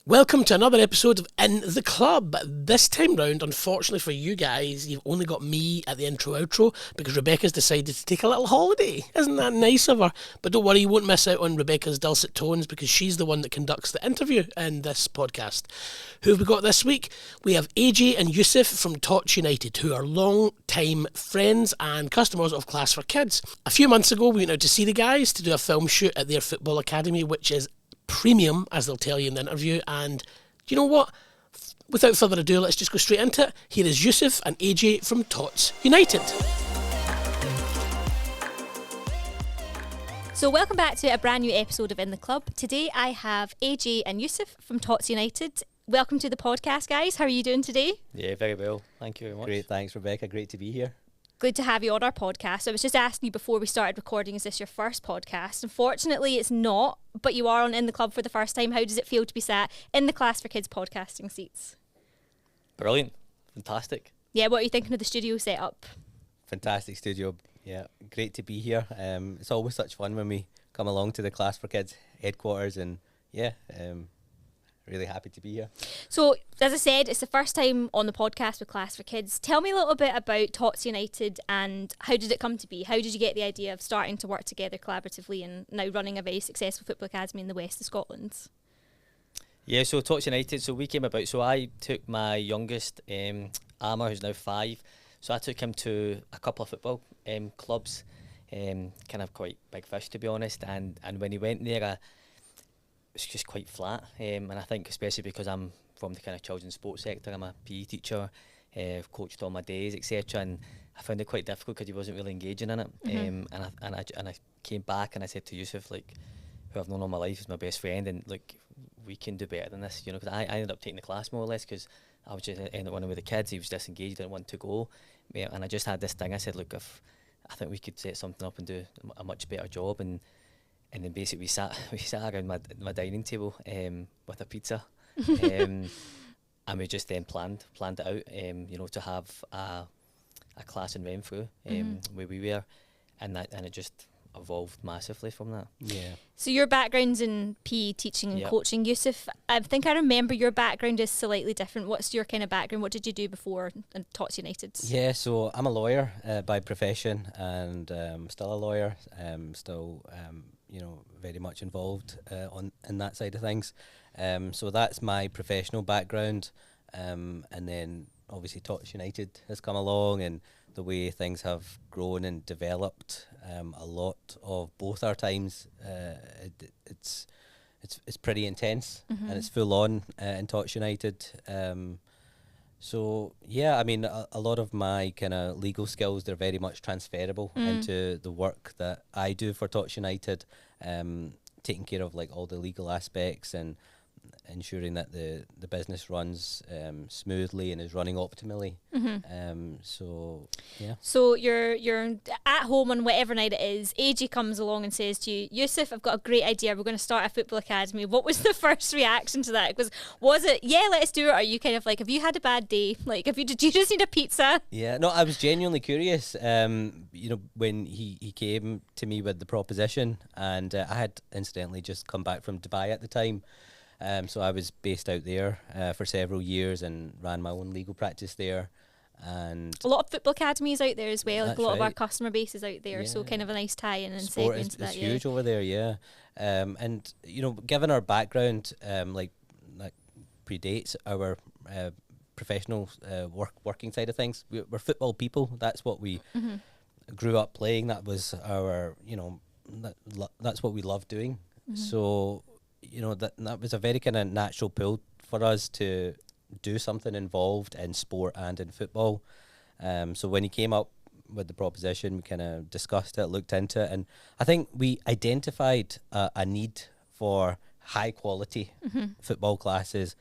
Welcome to another episode of In the Club. This time round, unfortunately for you guys, you've only got me at the intro-outro because Rebecca's decided to take a little holiday. Isn't that nice of her? But don't worry, you won't miss out on Rebecca's dulcet tones because she's the one that conducts the interview in this podcast. Who have we got this week? We have Ajay and Yousif from Tots United, who are long-time friends and customers of Class for Kids. A few months ago, we went out to see the guys to do a film shoot at their football academy, which is premium, as they'll tell you in the interview. And do you know what? Without further ado, let's just go straight into it. Here is Yusuf and AJ from Tots United. So welcome back to a brand new episode of In the Club. Today I have AJ and Yusuf from Tots United. Welcome to the podcast, guys. How are you doing today? Yeah, very well. Thank you very much. Great, thanks, Rebecca. Great to be here. Good to have you on our podcast. I was just asking you before we started recording, is this your first podcast? Unfortunately, it's not, but you are on In the Club for the first time. How does it feel to be sat in the Class for Kids podcasting seats? Brilliant. Fantastic. Yeah, what are you thinking of the studio setup? Fantastic studio. Yeah, great to be here. It's always such fun when we come along to the Class for Kids headquarters, and really happy to be here. So, as I said, it's the first time on the podcast with Class for Kids. Tell me a little bit about Tots United and how did it come to be? How did you get the idea of starting to work together collaboratively and now running a very successful football academy in the west of Scotland? Yeah, so Tots United, so we came about, so I took my youngest, Amar, who's now 5, so I took him to a couple of football clubs, kind of quite big fish to be honest, and when he went there, it's just quite flat, and I think especially because I'm from the kind of children's sports sector, I'm a PE teacher, I've coached all my days, etc., and I found it quite difficult because he wasn't really engaging in it. And I came back and I said to Yusuf, like, who I've known all my life, is my best friend, and like, we can do better than this, you know, because I ended up taking the class more or less because I was just ended up running with the kids. He was disengaged, didn't want to go, and I just had this thing. I said, look, if I think we could set something up and do a much better job, and then basically we sat around my dining table with a pizza, and we just then planned it out, you know, to have a class in Renfrew where we were, and it just evolved massively from that. Yeah. So your background's in PE teaching and coaching. Yusuf, I think I remember your background is slightly different. What's your kind of background? What did you do before in Tots United? Yeah, so I'm a lawyer by profession, and still a lawyer, you know, very much involved in that side of things. So that's my professional background, and then obviously Tots United has come along, and the way things have grown and developed, a lot of both our times, it's pretty intense, and it's full on in Tots United. So yeah, I mean, a lot of my kind of legal skills, they're very much transferable into the work that I do for Tots United, taking care of like all the legal aspects and ensuring that the business runs smoothly and is running optimally. So yeah. So you're at home on whatever night it is. AJ comes along and says to you, Yusuf, I've got a great idea. We're going to start a football academy. What was the first reaction to that? Was it, yeah, let's do it? Or are you kind of like, have you had a bad day? Like, did you just need a pizza? Yeah, no, I was genuinely curious. You know, when he came to me with the proposition, and I had incidentally just come back from Dubai at the time. So I was based out there for several years and ran my own legal practice there. And a lot of football academies out there as well. Like a lot of our right. customer base is out there, so kind of a nice tie-in and sport segue into that. It's huge over there, yeah. And you know, given our background, like predates our professional working side of things. We're football people. That's what we grew up playing. That was our, you know, that's what we loved doing. So, you know, that was a very kind of natural pull for us to do something involved in sport and in football. So when he came up with the proposition, we kind of discussed it, looked into it, and I think we identified a need for high quality football classes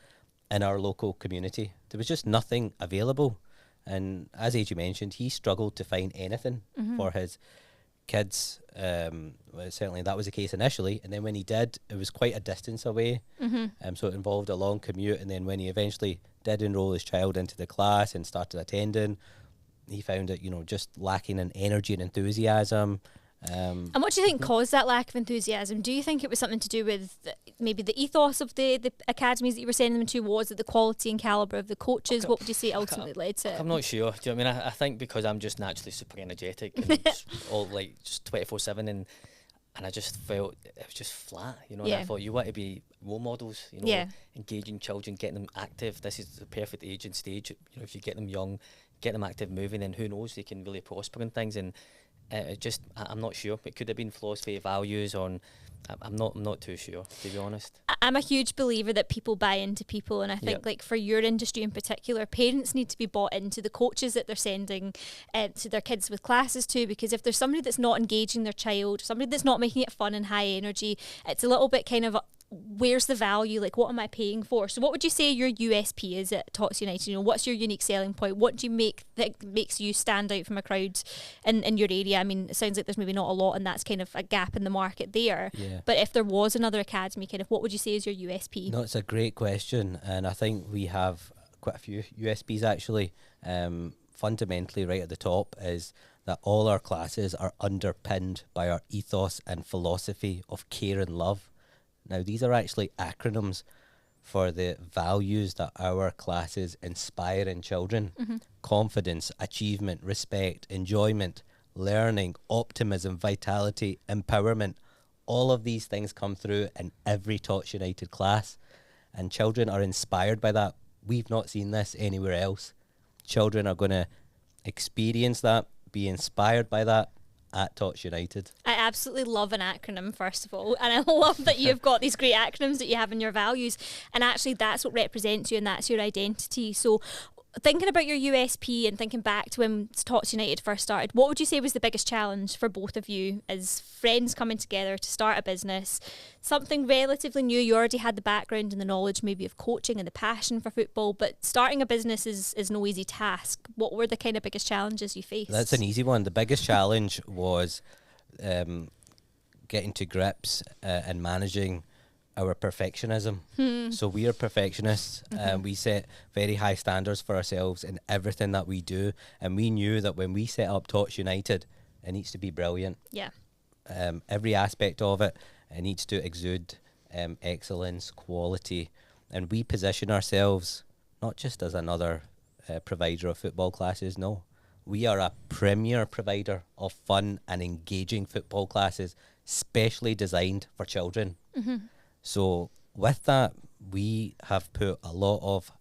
in our local community. There was just nothing available, and as AJ mentioned, he struggled to find anything for his kids. Well, certainly that was the case initially, and then when he did, it was quite a distance away, so it involved a long commute. And then when he eventually did enroll his child into the class and started attending, he found it, you know, just lacking in energy and enthusiasm, And what do you think caused that lack of enthusiasm? Do you think it was something to do with maybe the ethos of the academies that you were sending them to? Was it the quality and calibre of the coaches? What would you say ultimately led to it? I'm not sure. Do you know what I mean? I think because I'm just naturally super energetic and all like just 24/7, and I just felt it was just flat, you know. And I thought you want to be role models, you know, engaging children, getting them active. This is the perfect age and stage. You know, if you get them young, get them active, moving, and who knows, they can really prosper in things. And I'm not sure. It could have been philosophy, values, on. I'm not too sure, to be honest. I'm a huge believer that people buy into people, and I think like for your industry in particular, parents need to be bought into the coaches that they're sending to their kids with classes to, because if there's somebody that's not engaging their child, somebody that's not making it fun and high energy, it's a little bit kind of where's the value? Like, what am I paying for? So what would you say your USP is at Tots United? You know, what's your unique selling point? What do you make that makes you stand out from a crowd in your area? I mean, it sounds like there's maybe not a lot, and that's kind of a gap in the market there. Yeah. But if there was another academy, kind of, what would you say is your USP? No, it's a great question, and I think we have quite a few USPs actually. Fundamentally, right at the top is that all our classes are underpinned by our ethos and philosophy of care and love. Now, these are actually acronyms for the values that our classes inspire in children. Confidence, achievement, respect, enjoyment, learning, optimism, vitality, empowerment. All of these things come through in every Tots United class, and children are inspired by that. We've not seen this anywhere else. Children are going to experience that, be inspired by that, at Tots United. I absolutely love an acronym, first of all, and I love that you've got these great acronyms that you have in your values, and actually that's what represents you and that's your identity. So thinking about your USP and thinking back to when Tots United first started, what would you say was the biggest challenge for both of you as friends coming together to start a business? Something relatively new. You already had the background and the knowledge maybe of coaching and the passion for football, but starting a business is no easy task. What were the kind of biggest challenges you faced? That's an easy one. The biggest challenge was getting to grips and managing our perfectionism. So we are perfectionists, and we set very high standards for ourselves in everything that we do, and we knew that when we set up Tots United, it needs to be brilliant. Every aspect of it needs to exude excellence, quality, and we position ourselves not just as another provider of football classes. No, we are a premier provider of fun and engaging football classes, specially designed for children. So with that, we have put a lot of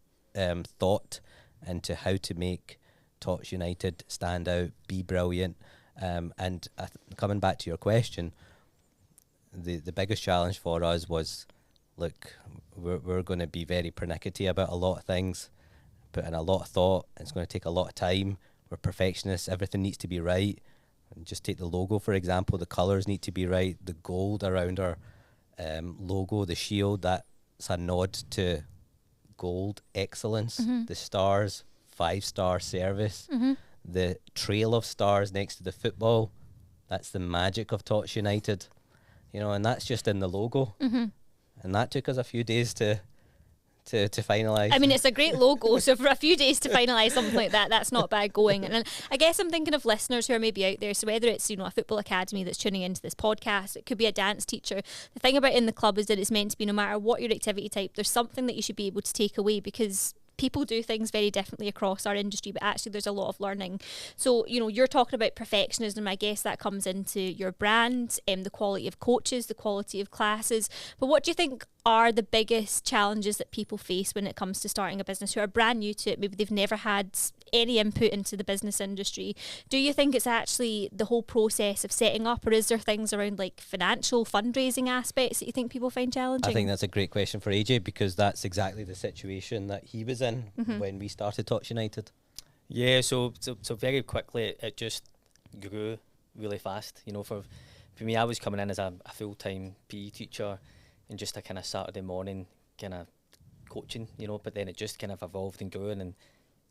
thought into how to make Tots United stand out, be brilliant. And coming back to your question, the biggest challenge for us was, look, we're going to be very pernickety about a lot of things, put in a lot of thought. It's going to take a lot of time. We're perfectionists. Everything needs to be right. And just take the logo, for example. The colours need to be right. The gold around our logo, the shield, that's a nod to gold excellence. The stars, 5-star service. The trail of stars next to the football, that's the magic of Tots United, you know, and that's just in the logo. And that took us a few days to finalise. I mean, it's a great logo, so for a few days to finalise something like that, that's not bad going. And I guess I'm thinking of listeners who are maybe out there, so whether it's, you know, a football academy that's tuning into this podcast, it could be a dance teacher. The thing about in the club is that it's meant to be, no matter what your activity type, there's something that you should be able to take away, because people do things very differently across our industry, but actually there's a lot of learning. So, you know, you're talking about perfectionism. I guess that comes into your brand, the quality of coaches, the quality of classes. But what do you think are the biggest challenges that people face when it comes to starting a business, who are brand new to it? Maybe they've never had any input into the business industry. Do you think it's actually the whole process of setting up, or is there things around like financial fundraising aspects that you think people find challenging? I think that's a great question for AJ, because that's exactly the situation that he was in when we started Tots United. Yeah, so very quickly it just grew really fast. You know, for me, I was coming in as a full-time PE teacher and just a kind of Saturday morning kind of coaching, you know, but then it just kind of evolved and grew, and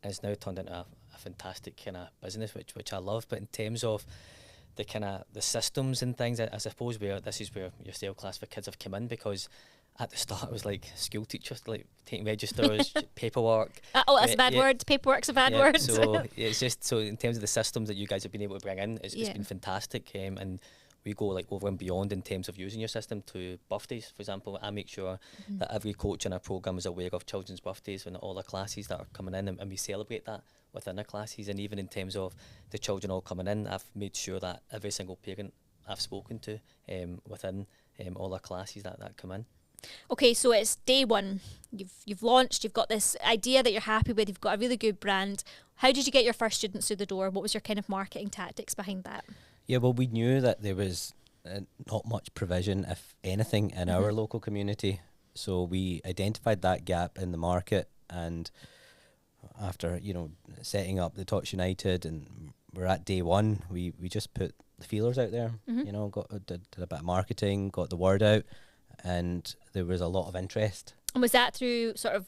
it's now turned into a fantastic kind of business, which I love. But in terms of the kind of the systems and things, I suppose this is where your sale class for kids have come in, because at the start it was like school teachers, like taking registers, paperwork. That's a bad word. Paperwork's a bad word. So it's just, so in terms of the systems that you guys have been able to bring in, it's been fantastic. And we go like over and beyond in terms of using your system to birthdays, for example. I make sure that every coach in our programme is aware of children's birthdays and all the classes that are coming in, and we celebrate that within our classes. And even in terms of the children all coming in, I've made sure that every single parent I've spoken to within all our classes that come in. Okay, so it's day one. You've launched. You've got this idea that you're happy with. You've got a really good brand. How did you get your first students through the door? What was your kind of marketing tactics behind that? Yeah, well, we knew that there was not much provision, if anything, in our local community. So we identified that gap in the market, and after setting up the Tots United, and we're at day one, we just put the feelers out there. Did a bit of marketing, got the word out, and there was a lot of interest. And was that through sort of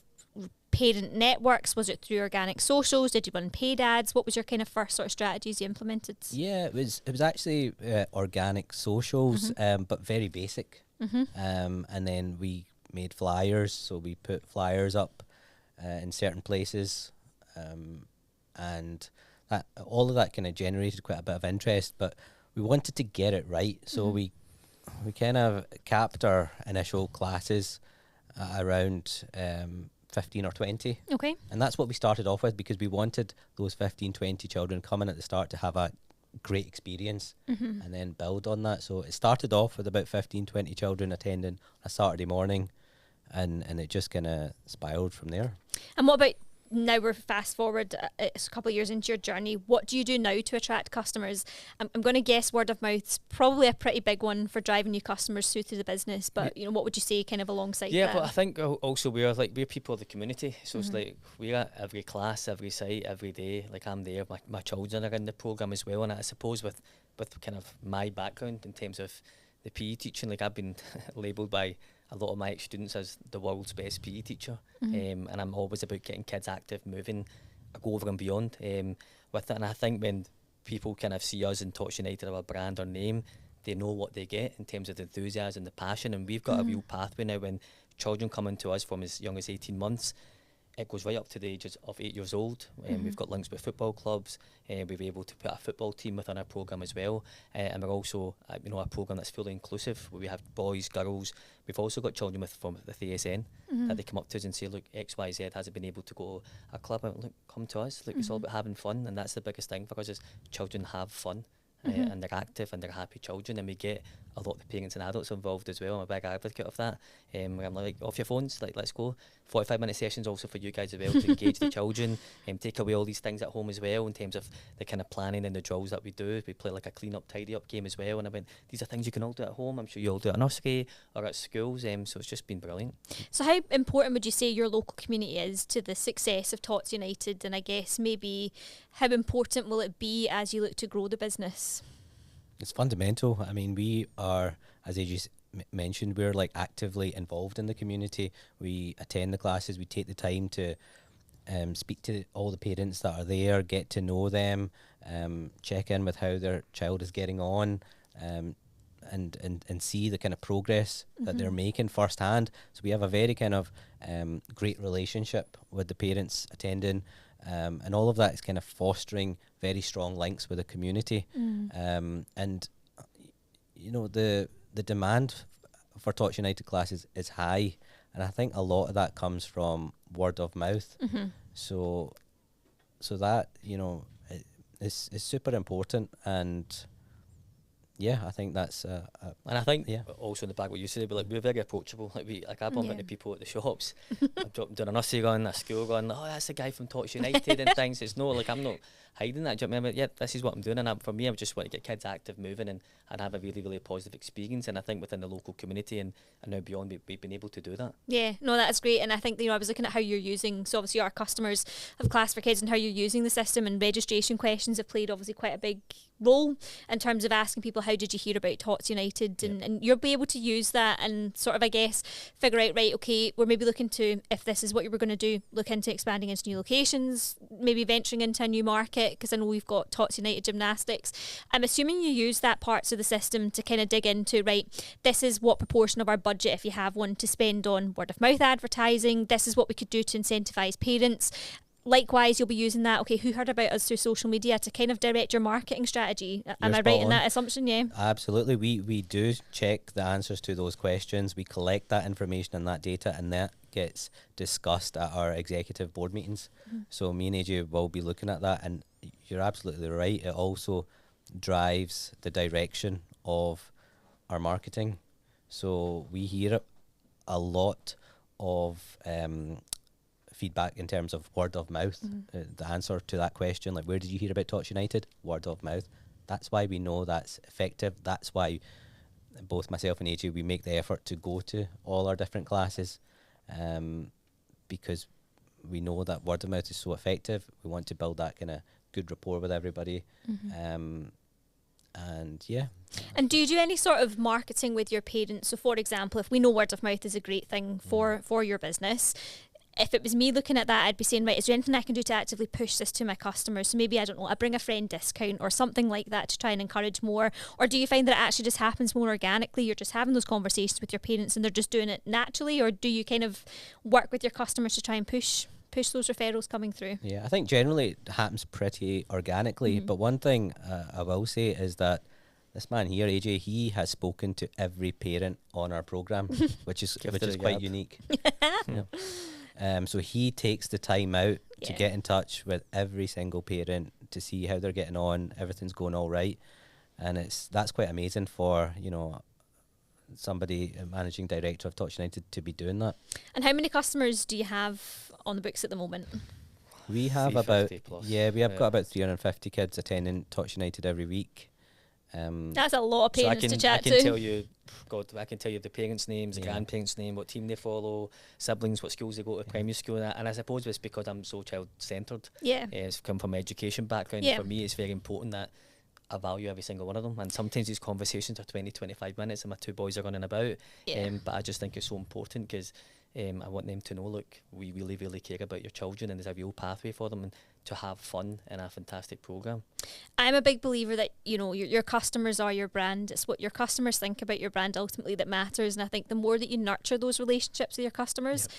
parent networks? Was it through organic socials? Did you run paid ads? What was your kind of first sort of strategies you implemented? Yeah, it was actually organic socials, but very basic. And then we made flyers, so we put flyers up in certain places, and that all of that kind of generated quite a bit of interest. But we wanted to get it right, so we kind of capped our initial classes around 15 or 20. Okay. And that's what we started off with, because we wanted those 15, 20 children coming at the start to have a great experience and then build on that. So it started off with about 15, 20 children attending a Saturday morning, and it just kind of spiraled from there. And what about now? We're fast forward a couple of years into your journey. What do you do now to attract customers? I'm going to guess word of mouth's probably a pretty big one for driving new customers through to the business. But what would you say kind of alongside that? Yeah, but I think also we're people of the community. So it's like we're at every class, every site, every day. Like I'm there, my children are in the programme as well. And I suppose with kind of my background in terms of the PE teaching, like I've been labelled by a lot of my ex-students as the world's best PE teacher, and I'm always about getting kids active, moving, I go over and beyond with it. And I think when people kind of see us in Tots United, our brand, our name, they know what they get in terms of the enthusiasm, the passion, and we've got a real pathway now. When children come into us from as young as 18 months, it goes right up to the ages of 8 years old. We've got links with football clubs. We're able to put a football team within our programme as well. And we're also, a programme that's fully inclusive, where we have boys, girls. We've also got children from the ASN that they come up to us and say, look, XYZ hasn't been able to go to a club. Look, come to us. Look, it's all about having fun. And that's the biggest thing for us, is children have fun. And they're active and they're happy children, and we get a lot of the parents and adults involved as well. I'm a big advocate of that. I'm like, off your phones, like, let's go. 45-minute sessions also for you guys as well, to engage the children and take away all these things at home as well, in terms of the kind of planning and the drills that we do. We play like a clean up, tidy up game as well, and I mean, these are things you can all do at home. I'm sure you all do at nursery or at schools, so it's just been brilliant. So how important would you say your local community is to the success of Tots United, and I guess maybe how important will it be as you look to grow the business? It's fundamental. I mean, we are, as AJ mentioned, we're like actively involved in the community. We attend the classes, we take the time to speak to all the parents that are there, get to know them, check in with how their child is getting on, and see the kind of progress that they're making firsthand. So we have a very kind of great relationship with the parents attending, and all of that is kind of fostering very strong links with the community. And the demand for Tots United classes is high, and I think a lot of that comes from word of mouth. So that is super important, and yeah, I think that's and I think also in the back what you said, we're very approachable. I bump into people at the shops. I'm doing a nursery run, a school run. Oh, that's the guy from Tots United and things. It's no, like, I'm not hiding that. Do you know what I mean? Yeah, this is what I'm doing, and for me, I just want to get kids active, moving, and have a really, really positive experience. And I think within the local community and now beyond, we've been able to do that. Yeah, no, that's great. And I think I was looking at how you're using. So obviously, our customers have Class for Kids, and how you're using the system, and registration questions have played obviously quite a big role in terms of asking people, how did you hear about Tots United? And you'll be able to use that and sort of, I guess, figure out, right, okay, we're maybe looking to, if this is what you were going to do, look into expanding into new locations, maybe venturing into a new market, because I know we've got Tots United Gymnastics. I'm assuming you use that parts of the system to kind of dig into, right, this is what proportion of our budget, if you have one, to spend on word of mouth advertising. This is what we could do to incentivise parents. likewise, you'll be using that, okay, who heard about us through social media, to kind of direct your marketing strategy. Am I right in that assumption? Yeah. Absolutely. We do check the answers to those questions. We collect that information and that data, and that gets discussed at our executive board meetings. So me and AJ will be looking at that, and you're absolutely right. It also drives the direction of our marketing. So we hear a lot of feedback in terms of word of mouth. The answer to that question, like, where did you hear about Tots United? Word of mouth. That's why we know that's effective. That's why both myself and AJ, we make the effort to go to all our different classes, because we know that word of mouth is so effective. We want to build that kind of good rapport with everybody. And yeah. And do you do any sort of marketing with your parents? So for example, if we know word of mouth is a great thing for your business, if it was me looking at that, I'd be saying, right, is there anything I can do to actively push this to my customers? So maybe, I don't know, I bring a friend discount or something like that to try and encourage more. Or do you find that it actually just happens more organically? You're just having those conversations with your parents and they're just doing it naturally? Or do you kind of work with your customers to try and push those referrals coming through? Yeah, I think generally it happens pretty organically. But one thing I will say is that this man here, AJ, he has spoken to every parent on our programme, which is quite unique. So he takes the time out to get in touch with every single parent to see how they're getting on, everything's going all right, and that's quite amazing for, you know, somebody, a managing director of Tots United, to be doing that. And how many customers do you have on the books at the moment? We have about got about 350 kids attending Tots United every week. That's a lot of parents to chat to. I can tell you the parents' names, the grandparents' name, what team they follow, siblings, what schools they go to, primary school, and I suppose it's because I'm so child-centred. Yeah. It's come from an education background. For me, it's very important that I value every single one of them, and sometimes these conversations are 20-25 minutes and my two boys are running about. But I just think it's so important because I want them to know, look, we really, really care about your children, and there's a real pathway for them and to have fun in a fantastic programme. I'm a big believer that, you know, your customers are your brand. It's what your customers think about your brand ultimately that matters. And I think the more that you nurture those relationships with your customers,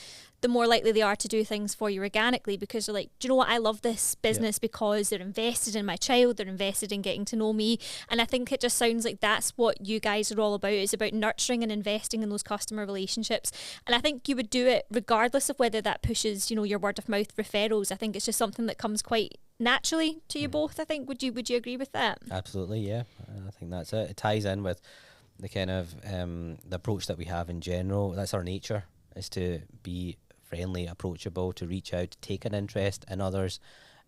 the more likely they are to do things for you organically, because they're like, do you know what, I love this business because they're invested in my child, they're invested in getting to know me. And I think it just sounds like that's what you guys are all about. It's about nurturing and investing in those customer relationships. And I think you would do it regardless of whether that pushes, you know, your word of mouth referrals. I think it's just something that comes quite naturally to you both. I think would you agree with that? Absolutely, yeah. I think that's it. It ties in with the kind of the approach that we have in general. That's our nature, is to be friendly, approachable, to reach out, to take an interest in others,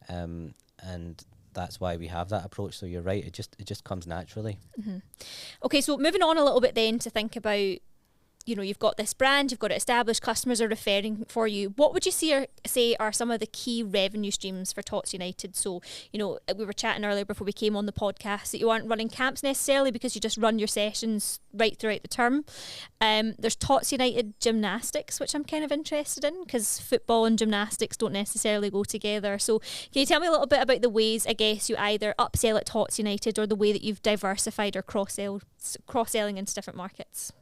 and that's why we have that approach. So you're right, it just comes naturally. Okay, so moving on a little bit then to think about, you know, you've got this brand, you've got it established, customers are referring for you. What would you say are some of the key revenue streams for Tots United? So, you know, we were chatting earlier before we came on the podcast that you aren't running camps necessarily because you just run your sessions right throughout the term. There's Tots United gymnastics, which I'm kind of interested in because football and gymnastics don't necessarily go together. So can you tell me a little bit about the ways, I guess, you either upsell at Tots United or the way that you've diversified or cross-selling into different markets?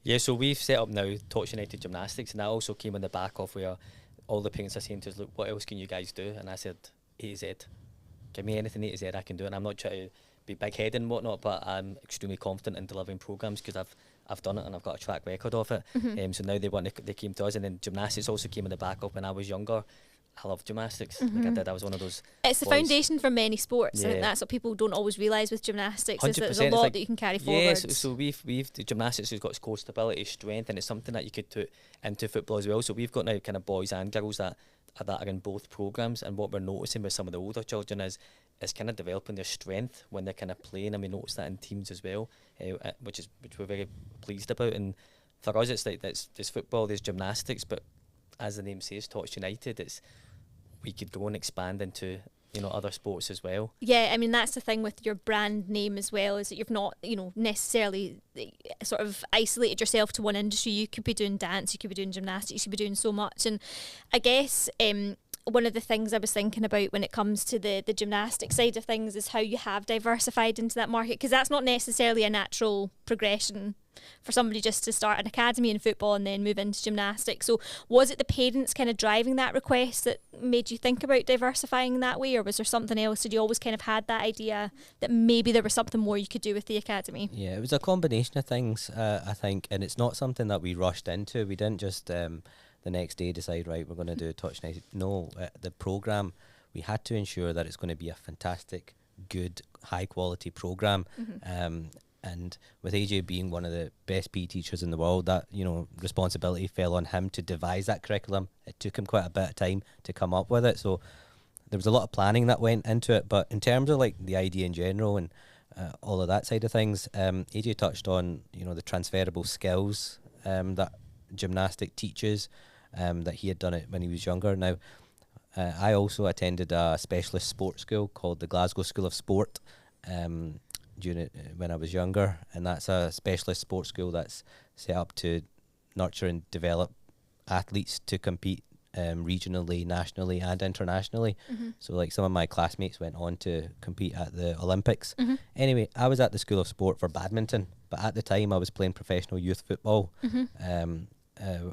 Yeah, so we've set up now Tots United Gymnastics, and that also came on the back of where all the parents are saying to us, look, what else can you guys do? And I said, A to Z. Give me anything A to Z I can do. And I'm not trying to be big-headed and whatnot, but I'm extremely confident in delivering programmes because I've done it and I've got a track record of it. So now they came to us, and then gymnastics also came on the back of when I was younger. I love gymnastics. Like I did. I was one of those. It's the foundation for many sports. I think that's what people don't always realise with gymnastics. Is that there's a lot that you can carry forward. Yeah, so we've the gymnastics has got core stability, strength, and it's something that you could put into football as well. So we've got now kind of boys and girls that are in both programmes. And what we're noticing with some of the older children is kind of developing their strength when they're kind of playing, and we notice that in teams as well, which we're very pleased about. And for us, it's like there's football, there's gymnastics, but as the name says, Tots United, we could go and expand into, you know, other sports as well. Yeah, I mean, that's the thing with your brand name as well, is that you've not, you know, necessarily sort of isolated yourself to one industry. You could be doing dance, you could be doing gymnastics, you could be doing so much. And I guess one of the things I was thinking about when it comes to the gymnastic side of things is how you have diversified into that market, because that's not necessarily a natural progression for somebody just to start an academy in football and then move into gymnastics. So was it the parents kind of driving that request that made you think about diversifying that way, or was there something else? Did you always kind of had that idea that maybe there was something more you could do with the academy? Yeah, it was a combination of things, I think, and it's not something that we rushed into. We didn't just the next day decide, right, we're going to do Tots United. No, the programme, we had to ensure that it's going to be a fantastic, good, high quality programme. And with AJ being one of the best PE teachers in the world, that, you know, responsibility fell on him to devise that curriculum. It took him quite a bit of time to come up with it, so there was a lot of planning that went into it. But in terms of like the idea in general and all of that side of things, AJ touched on, you know, the transferable skills that gymnastic teaches, that he had done it when he was younger. Now, I also attended a specialist sports school called the Glasgow School of Sport when I was younger, and that's a specialist sports school that's set up to nurture and develop athletes to compete regionally, nationally and internationally. So like some of my classmates went on to compete at the Olympics. Anyway, I was at the School of Sport for badminton, but at the time I was playing professional youth football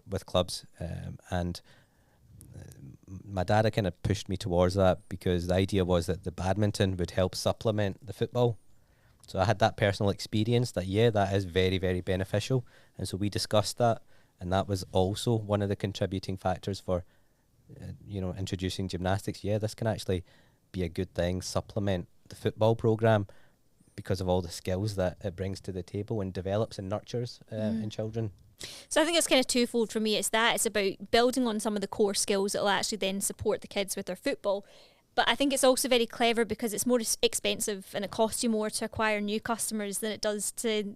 with clubs, and my dad had kind of pushed me towards that because the idea was that the badminton would help supplement the football. So I had that personal experience that, yeah, that is very, very beneficial. And so we discussed that. And that was also one of the contributing factors for, you know, introducing gymnastics. Yeah, this can actually be a good thing, supplement the football programme because of all the skills that it brings to the table and develops and nurtures in children. So I think it's kind of twofold for me. It's about building on some of the core skills that will actually then support the kids with their football. But I think it's also very clever because it's more expensive and it costs you more to acquire new customers than it does to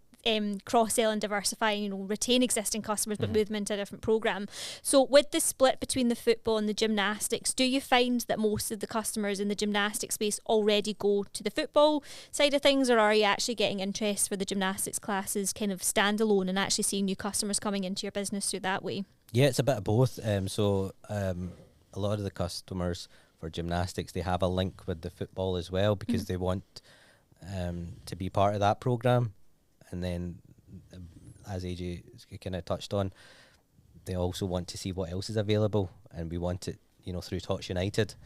cross-sell and diversify, you know, retain existing customers but move them into a different programme. So with the split between the football and the gymnastics, do you find that most of the customers in the gymnastics space already go to the football side of things, or are you actually getting interest for the gymnastics classes kind of standalone and actually seeing new customers coming into your business through that way? Yeah, it's a bit of both. So a lot of the customers for gymnastics, they have a link with the football as well because they want to be part of that programme. And then, as AJ kind of touched on, they also want to see what else is available, and we want it, you know, through Tots United.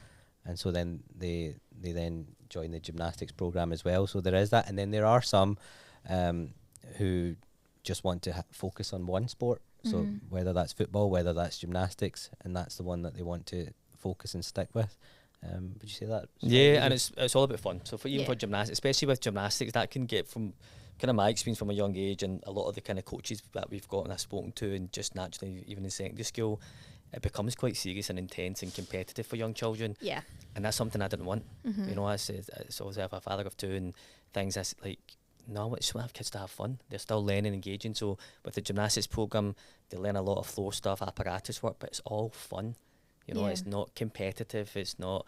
And so then they then join the gymnastics programme as well. So there is that. And then there are some who just want to focus on one sport. So whether that's football, whether that's gymnastics, and that's the one that they want to focus and stick with. Would you say that? Yeah, and it's all about fun. So for even for gymnastics, especially with gymnastics, that can get from kind of my experience from a young age, and a lot of the kind of coaches that we've got and I've spoken to, and just naturally even in secondary school, it becomes quite serious and intense and competitive for young children. Yeah, and that's something I didn't want. You know, I said, so I have a father of two and things. I like, no, I just want to have kids to have fun. They're still learning, engaging. So with the gymnastics program, they learn a lot of floor stuff, apparatus work, but it's all fun. You know, it's not competitive. It's not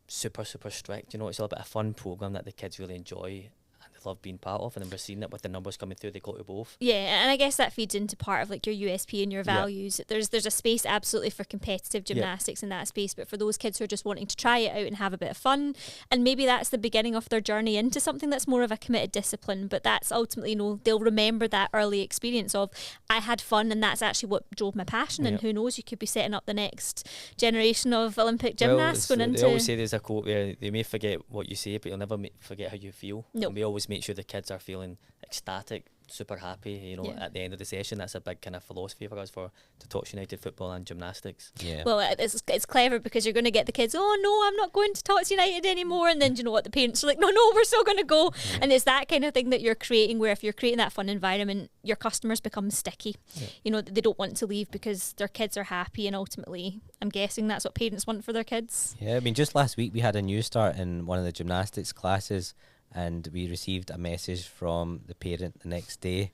super strict. You know, it's all about a fun program that the kids really enjoy and they love being part of. And then we're seeing it with the numbers coming through. They go to both. Yeah, and I guess that feeds into part of like your USP and your values. There's a space absolutely for competitive gymnastics in that space, but for those kids who are just wanting to try it out and have a bit of fun, and maybe that's the beginning of their journey into something that's more of a committed discipline. But that's ultimately, you know, they'll remember that early experience of I had fun, and that's actually what drove my passion. And who knows, you could be setting up the next generation of Olympic gymnasts going into. They always say there's a quote where they may forget what you say, but you'll never forget how you feel. No. And we always make sure the kids are feeling ecstatic, super happy, you know, at the end of the session. That's a big kind of philosophy for us for the Tots United football and gymnastics. Yeah. Well, it's clever because you're going to get the kids, oh no, I'm not going to Tots United anymore, and then do you know what, the parents are like, no, we're still going to go. And it's that kind of thing that you're creating, where if you're creating that fun environment, your customers become sticky. You know, they don't want to leave because their kids are happy, and ultimately I'm guessing that's what parents want for their kids. Yeah, I mean, just last week we had a new start in one of the gymnastics classes, and we received a message from the parent the next day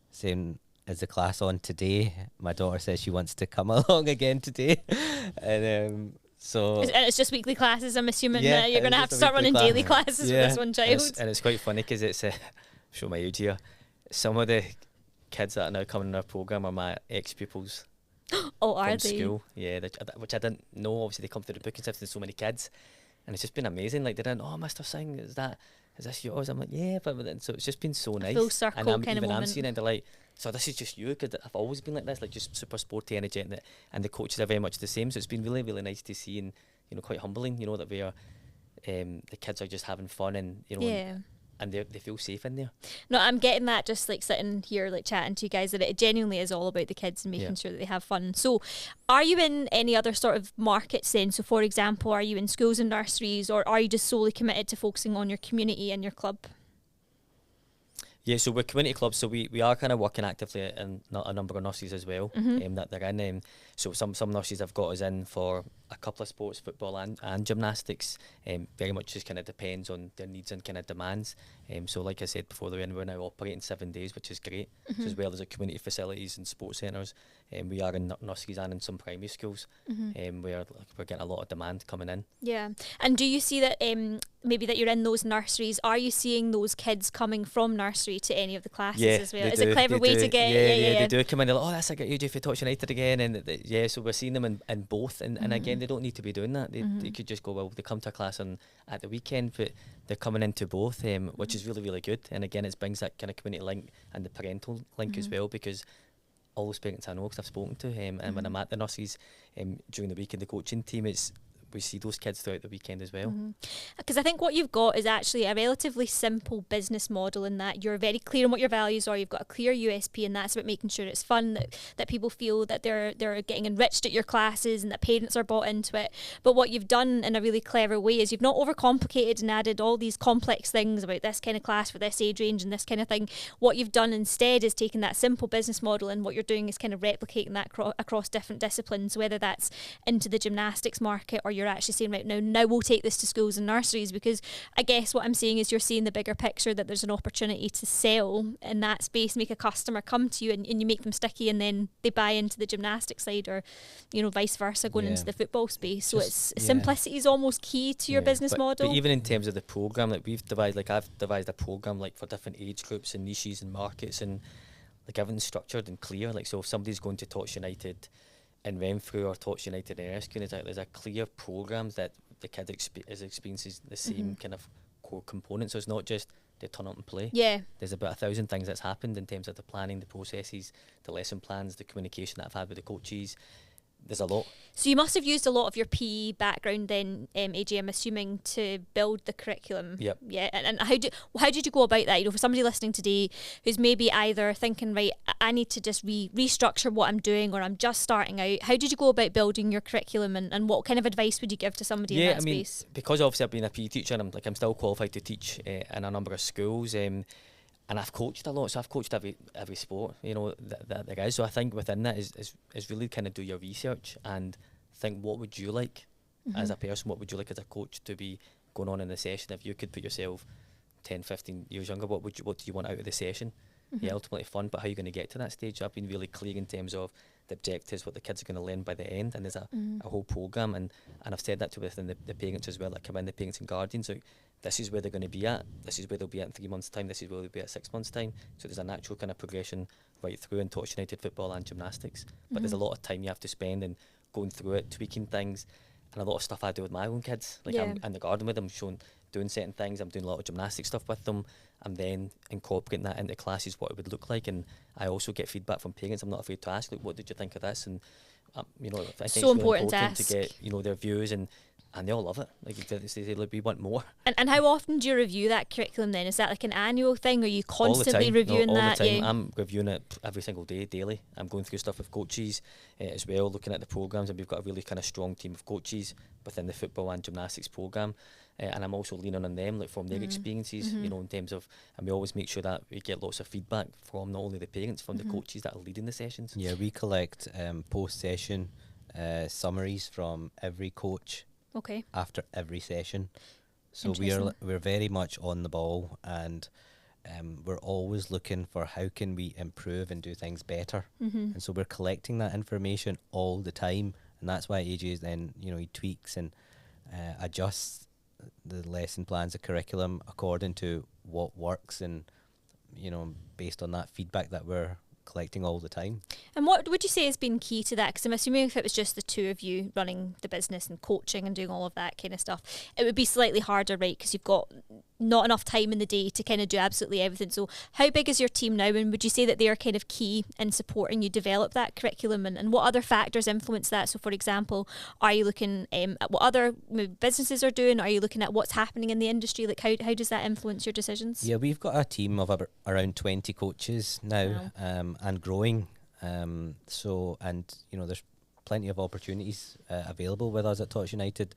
saying, is the class on today? My daughter says she wants to come along again today. And so it's just weekly classes, I'm assuming that you're going to have to start running daily classes for this one child. And it's quite funny because it's show my age here, some of the kids that are now coming in our programme are my ex-pupils. Oh, are from they? School, yeah, which I didn't know. Obviously they come through the book and stuff, there's so many kids, and it's just been amazing. Like they didn't, oh, Mr. Singh, is that is this yours? I'm like, yeah, but then, so it's just been so nice. full circle and I'm, kind of even I'm moment. seeing it, and they're like, so this is just you, because I've always been like this, like just super sporty, energetic, and the coaches are very much the same. So it's been really, really nice to see, and quite humbling, that we are, the kids are just having fun, and Yeah. and they feel safe in there. No, I'm getting that just like sitting here like chatting to you guys, that it genuinely is all about the kids and making Yeah. sure that they have fun. So are you in any other sort of markets then? So for example, are you in schools and nurseries, or are you just solely committed to focusing on your community and your club? Yeah, so we're community clubs, so we are kind of working actively in a number of nurseries as well, that they're in. So some nurseries have got us in for a couple of sports, football and gymnastics. Very much just kind of depends on their needs and kind of demands. So like I said before, we're now operating 7 days, which is great. So as well as the community facilities and sports centres, we are in nurseries and in some primary schools, where we're getting a lot of demand coming in. Yeah. And do you see that maybe that you're in those nurseries, are you seeing those kids coming from nursery to any of the classes as well? They Is do, it a clever they way do. to get... Yeah, they do come in, they're like, oh, that's like AJ for Tots United again, and so we're seeing them in both, and again, they don't need to be doing that. They could just go, well, they come to a class at the weekend, but they're coming into both, which is really, really good. And again, it brings that kind of community link and the parental link as well, because all those parents I know, because I've spoken to, and when I'm at the nurseries during the week in the coaching team, we see those kids throughout the weekend as well. Because I think what you've got is actually a relatively simple business model, in that you're very clear on what your values are. You've got a clear USP, and that's about making sure it's fun, that people feel that they're getting enriched at your classes, and that parents are bought into it. But what you've done in a really clever way is you've not overcomplicated and added all these complex things about this kind of class for this age range and this kind of thing. What you've done instead is taken that simple business model, and what you're doing is kind of replicating that across different disciplines, whether that's into the gymnastics market, or you're actually saying, right, now we'll take this to schools and nurseries. Because I guess what I'm saying is you're seeing the bigger picture, that there's an opportunity to sell in that space, make a customer come to you, and you make them sticky, and then they buy into the gymnastics side, or vice versa, going into the football space. So simplicity is almost key to your business model. But even in terms of the programme, like I've devised a programme like for different age groups and niches and markets, and like everything's structured and clear. Like, so if somebody's going to Tots United in Renfrew or Tots United in Erskine, there's a clear programme that the kid experiences the same kind of core components. So it's not just they turn up and play. Yeah. There's about 1,000 things that's happened in terms of the planning, the processes, the lesson plans, the communication that I've had with the coaches. There's a lot. So you must have used a lot of your PE background then, AJ, I'm assuming, to build the curriculum. Yep. Yeah. And how did you go about that? For somebody listening today who's maybe either thinking, right, I need to just restructure what I'm doing, or I'm just starting out. How did you go about building your curriculum, and what kind of advice would you give to somebody in that space? Because obviously I've been a PE teacher, and I'm still qualified to teach in a number of schools. And I've coached a lot, so I've coached every sport, that there is. So I think within that is really kind of do your research and think, what would you like as a person, what would you like as a coach to be going on in the session? If you could put yourself 10, 15 years younger, what do you want out of the session? Yeah, ultimately fun, but how are you going to get to that stage? So I've been really clear in terms of the objectives, what the kids are going to learn by the end, and there's a whole programme, and I've said that to within the parents as well that come in, the parents and guardians. So this is where they're going to be at, this is where they'll be at in 3 months' time, this is where they'll be at 6 months' time. So there's a natural kind of progression right through in Tots United football and gymnastics. But there's a lot of time you have to spend in going through it, tweaking things, and a lot of stuff I do with my own kids. Like I'm in the garden with them, doing certain things, I'm doing a lot of gymnastic stuff with them, and then incorporating that into classes, what it would look like. And I also get feedback from parents. I'm not afraid to ask, like, what did you think of this? And I think it's so really important to get their views, and they all love it. Like they say, like, we want more. And how often do you review that curriculum then? Is that like an annual thing? Are you constantly reviewing all that? All the time. I'm reviewing it every single day, daily. I'm going through stuff with coaches as well, looking at the programmes, and we've got a really kind of strong team of coaches within the football and gymnastics programme. And I'm also leaning on them, like from their experiences, in terms of, and we always make sure that we get lots of feedback from not only the parents, from the coaches that are leading the sessions. Yeah, we collect post-session summaries from every coach. Okay. After every session, so we're very much on the ball, and we're always looking for how can we improve and do things better. And so we're collecting that information all the time, and that's why AJ is then he tweaks and adjusts the lesson plans, the curriculum according to what works, and based on that feedback that we're collecting all the time. And what would you say has been key to that? Because I'm assuming if it was just the two of you running the business and coaching and doing all of that kind of stuff, it would be slightly harder, right? Because you've got not enough time in the day to kind of do absolutely everything. So how big is your team now, and would you say that they are kind of key in supporting you develop that curriculum, and what other factors influence that? So for example, are you looking at what other maybe businesses are doing? Are you looking at what's happening in the industry? Like how does that influence your decisions? Yeah, we've got a team of around 20 coaches now. Wow. And growing. So, and you know, there's plenty of opportunities available with us at Tots United.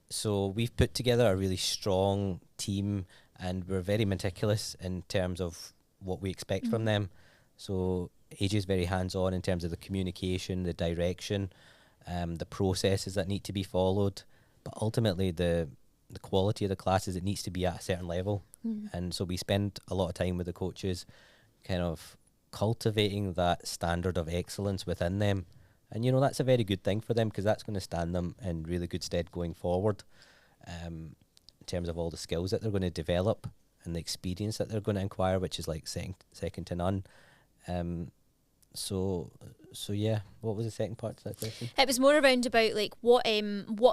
So we've put together a really strong team, and we're very meticulous in terms of what we expect from them. So AJ is very hands-on in terms of the communication, the direction, the processes that need to be followed. But ultimately, the quality of the classes, it needs to be at a certain level. And so we spend a lot of time with the coaches kind of cultivating that standard of excellence within them. And, you know, that's a very good thing for them, because that's going to stand them in really good stead going forward, in terms of all the skills that they're going to develop and the experience that they're going to acquire, which is like second to none. So yeah, what was the second part to that question? It was more around about like what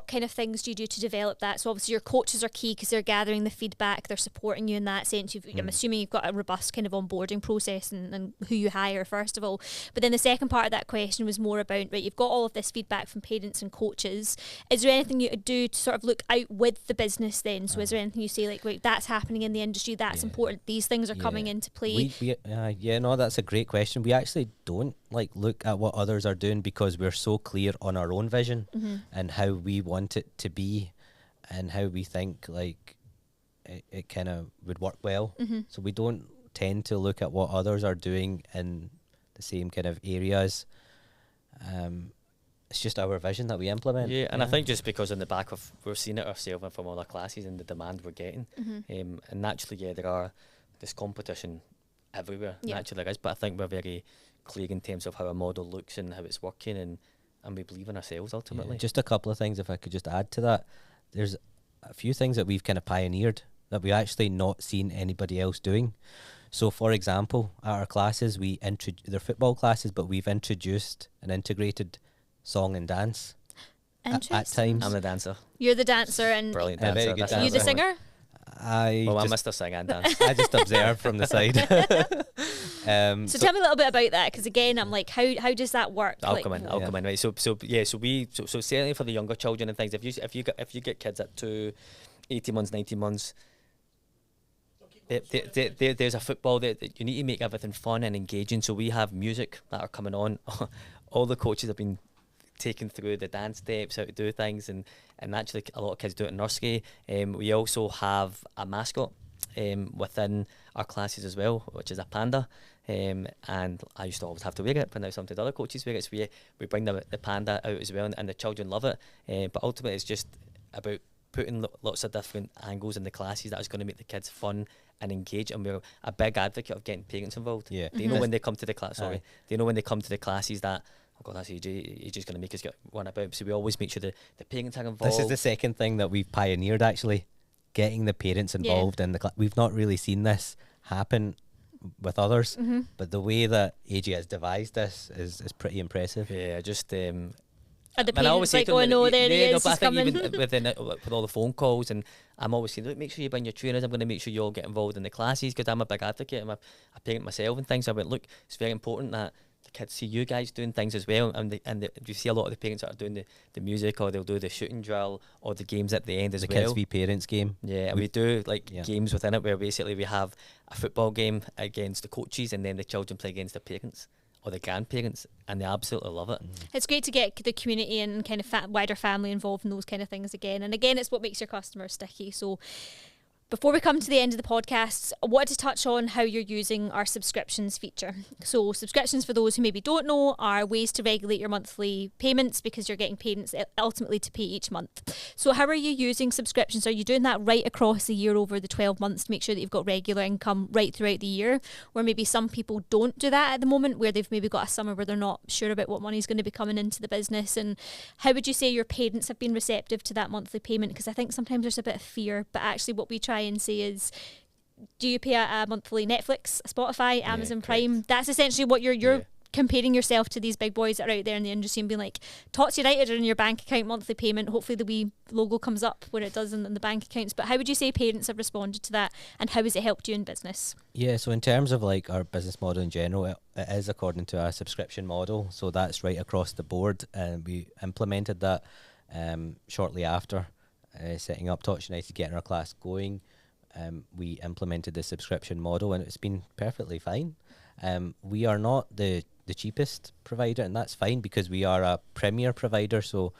kind of things do you do to develop that? So obviously your coaches are key because they're gathering the feedback, they're supporting you in that sense. I'm assuming you've got a robust kind of onboarding process and who you hire first of all. But then the second part of that question was more about, right, you've got all of this feedback from parents and coaches. Is there anything you do to sort of look out with the business then? So is there anything you say like, right, that's happening in the industry, that's important, these things are coming into play? No, that's a great question. We actually don't like look at what others are doing, because we're so clear on our own vision and how we want it to be and how we think like it kind of would work well. So we don't tend to look at what others are doing in the same kind of areas. It's just our vision that we implement. Yeah, and I think just because on the back of, we're seeing it ourselves and from all our classes and the demand we're getting, and naturally, there's competition everywhere, naturally there is, but I think we're very clear in terms of how our model looks and how it's working, and we believe in ourselves ultimately. Just a couple of things, if I could just add to that. There's a few things that we've kind of pioneered that we've actually not seen anybody else doing. So for example, at our classes, they're football classes, but we've introduced an integrated song and dance at times. I'm the dancer. You're the dancer, and Brilliant very dancer. good That's dancer. you the singer? I'm Mr. Sing and Dance. I just observe from the side. So tell me a little bit about that, because again, I'm like, how does that work? I'll come in. Right. So certainly for the younger children and things, if you get kids at 18 months, 19 months, there's a football that you need to make everything fun and engaging. So we have music that are coming on. All the coaches have been taken through the dance steps, how to do things, and actually a lot of kids do it in nursery. We also have a mascot within our classes as well, which is a panda. And I used to always have to wear it, but now some of the other coaches wear it. So we bring the panda out as well, and the children love it. But ultimately, it's just about putting lots of different angles in the classes that is going to make the kids fun and engage. And we're a big advocate of getting parents involved. Yeah. They know when they come to the class. They know when they come to the classes that, oh God, that's AJ. AJ's going to make us get one about. So we always make sure the parents are involved. This is the second thing that we've pioneered, actually, getting the parents involved in the class. We've not really seen this happen with others, but the way that AJ has devised this is pretty impressive. Yeah, just. Are the parents like, oh no, there he is, but I he's think coming? even with all the phone calls, and I'm always saying, look, make sure you bring your trainers. I'm going to make sure you all get involved in the classes, because I'm a big advocate. I'm a parent myself and things. I went, look, it's very important that the kids see you guys doing things as well, and you see a lot of the parents that are doing the music, or they'll do the shooting drill or the games at the end as well. The kids v parents game. Yeah, and we do games within it where basically we have a football game against the coaches, and then the children play against the parents or the grandparents, and they absolutely love it. It's great to get the community and kind of wider family involved in those kind of things again. And again, it's what makes your customers sticky. So before we come to the end of the podcast, I wanted to touch on how you're using our subscriptions feature. So subscriptions, for those who maybe don't know, are ways to regulate your monthly payments, because you're getting payments ultimately to pay each month. So how are you using subscriptions? Are you doing that right across the year over the 12 months to make sure that you've got regular income right throughout the year? Or maybe some people don't do that at the moment, where they've maybe got a summer where they're not sure about what money's going to be coming into the business. And how would you say your parents have been receptive to that monthly payment? Because I think sometimes there's a bit of fear, but actually what we try and say is, do you pay a monthly Netflix, Spotify, Amazon Prime? That's essentially what you're comparing yourself to these big boys that are out there in the industry and being like, Tots United are in your bank account monthly payment. Hopefully the wee logo comes up when it does in the bank accounts. But how would you say parents have responded to that, and how has it helped you in business? Yeah, so in terms of like our business model in general, it is according to our subscription model. So that's right across the board, and we implemented that shortly after setting up Tots United, getting our class going. We implemented the subscription model, and it's been perfectly fine. We are not the cheapest provider, and that's fine because we are a premier provider. So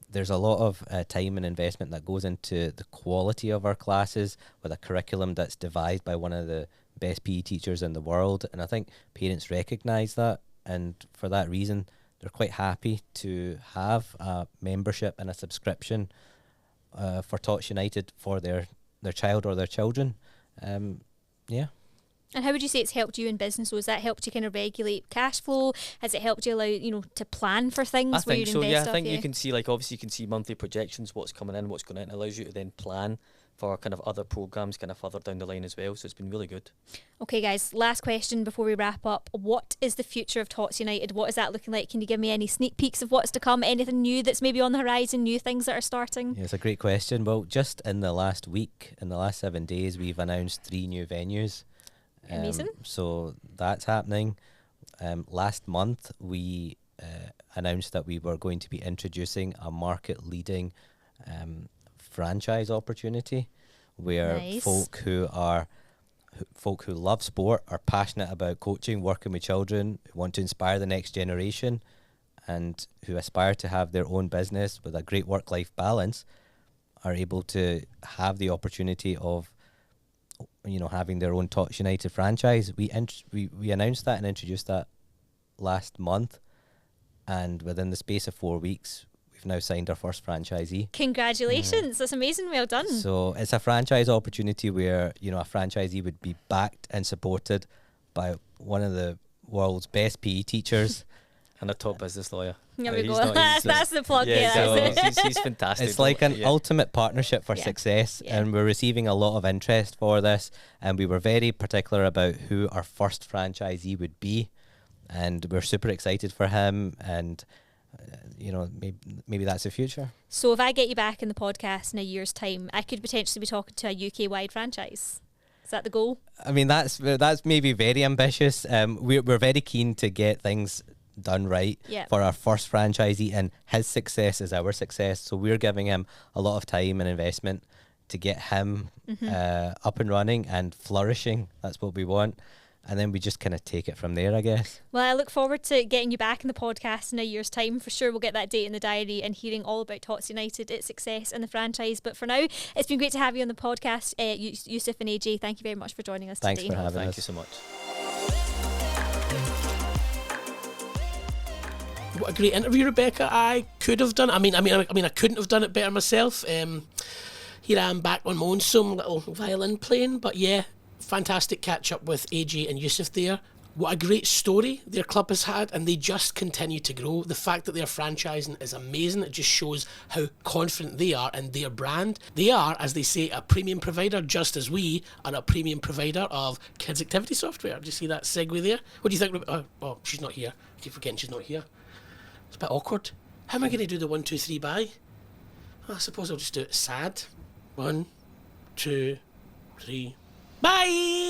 there's a lot of time and investment that goes into the quality of our classes with a curriculum that's devised by one of the best PE teachers in the world. And I think parents recognise that, and for that reason, they're quite happy to have a membership and a subscription for Tots United for their child or their children. Yeah. And how would you say it's helped you in business? So has that helped you kind of regulate cash flow? Has it helped you allow, to plan for things? I think so, yeah. I think stuff, you can see, like, obviously you can see monthly projections, what's coming in, what's going out, and it allows you to then plan for kind of other programs kind of further down the line as well. So it's been really good. Okay, guys, last question before we wrap up. What is the future of Tots United? What is that looking like? Can you give me any sneak peeks of what's to come? Anything new that's maybe on the horizon? New things that are starting? Yeah, it's a great question. Well, just in the last week, in the last 7 days, we've announced 3 new venues. Amazing. So that's happening. Last month, we announced that we were going to be introducing a market-leading franchise opportunity where folk who love sport, are passionate about coaching, working with children, who want to inspire the next generation, and who aspire to have their own business with a great work-life balance, are able to have the opportunity of having their own Tots United franchise. We announced that and introduced that last month, and within the space of 4 weeks, we've now signed our first franchisee. Congratulations! That's amazing. Well done. So it's a franchise opportunity where a franchisee would be backed and supported by one of the world's best PE teachers and a top business lawyer. There we go. That's the plug. He's fantastic. It's like an ultimate partnership for success, and we're receiving a lot of interest for this, and we were very particular about who our first franchisee would be, and we're super excited for him, and maybe that's the future. So if I get you back in the podcast in a year's time, I could potentially be talking to a UK-wide franchise. Is that the goal? I mean, that's maybe very ambitious. We're very keen to get things done right for our first franchisee, and his success is our success. So we're giving him a lot of time and investment to get him up and running and flourishing. That's what we want. And then we just kind of take it from there, I guess. Well, I look forward to getting you back in the podcast in a year's time. For sure, we'll get that date in the diary and hearing all about Tots United, its success and the franchise. But for now, it's been great to have you on the podcast. Yusuf and AJ, thank you very much for joining us today. Thanks for having us. Thank you so much. What a great interview, Rebecca. I could have done. I mean, I couldn't have done it better myself. Here I am back on my own, some little violin playing. But yeah, fantastic catch up with AJ and Yusuf there. What a great story their club has had, and they just continue to grow. The fact that they're franchising is amazing. It just shows how confident they are in their brand. They are, as they say, a premium provider, just as we are a premium provider of kids' activity software. Do you see that segue there? What do you think? Oh, she's not here. I keep forgetting she's not here. It's a bit awkward. How am I going to do the 1, 2, 3 bye? I suppose I'll just do it sad. 1, 2, 3, bye!